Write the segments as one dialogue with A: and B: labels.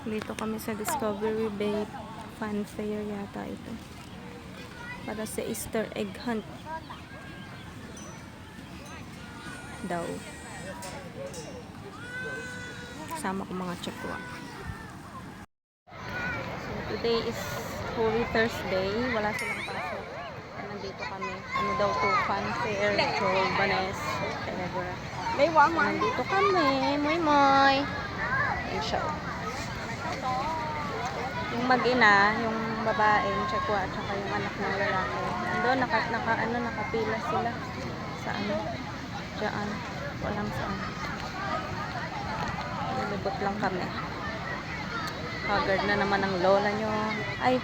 A: Dito kami sa Discovery Bay Fun Fair yata ito. Para sa Easter egg hunt. Daw. Kasama ko mga chakwa. So, today is Holy Thursday. Wala silang pasok. Nandito kami. Ano daw to? Fun Fair, Banes, whatever. Nandito kami. Moy moy. Ayan siya. Yung mag-ina, yung babae, yung chakwa, at saka yung anak ng lalaki. Ando, nakapila sila. Saan? Diyan. Walang saan. Nalibot lang kami. Haggard na naman ang lola nyo. Ay,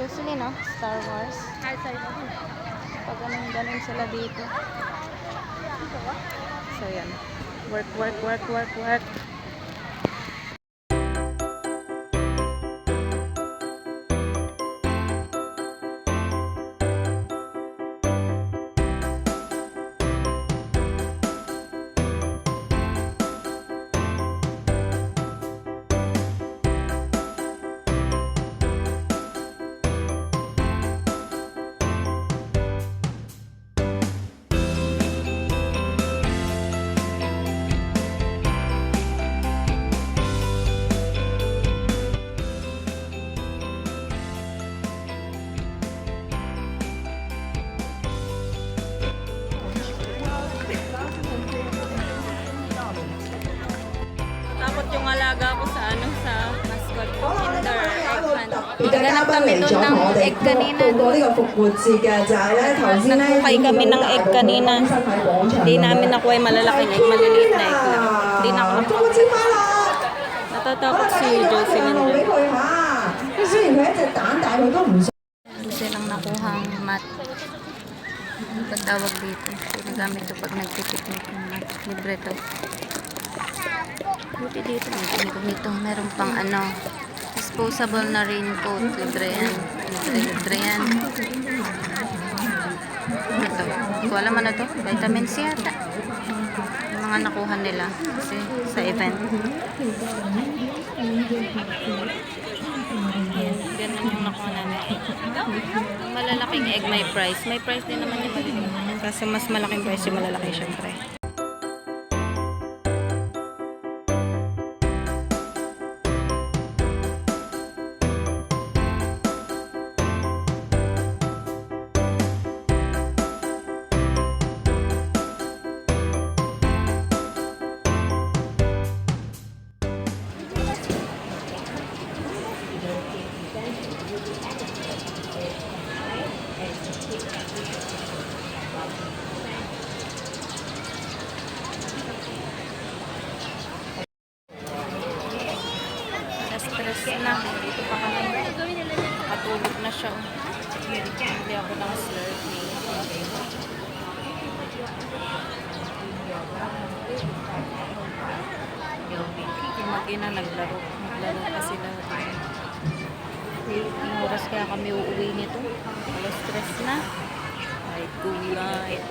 A: usually no? Star Wars. Pag ganun sila dito. So yan. Work. Takot yung alaga ko sa sa mascot ko, Kinder Egg Hunt. Naghanap kami doon ng egg kanina. Nagkukay kami ng egg kanina. Hindi namin nakuha yung malalaking egg, maliliit na egg lang. Hindi na ako nakakita. Natatakot si Jocelyn doon. Doon silang nakuhang mat. Ang pagtawag dito. Ginagamit ito pag nagpipiknik ng mat. Libre ito. Buti dito. Meron pang disposable na raincoat. Libre yan. Libre yan. Ito. Hindi ko alam ano to. Vitamin C yata. Yung mga nakuha nila. Kasi sa event. Ganun yung nakuha namin. Yung malalaking egg may price. May price din naman yung maliliit. Kasi mas malaking price yung malalaki syempre. Stress na. Dito pa kami. Nakatulog na siya. Hindi ako ng slurpee. Yung mag-ina naglaro. Naglaro pa sila. Yung oras kaya kami uuwi nito. Alas stress na. Ay, gulay.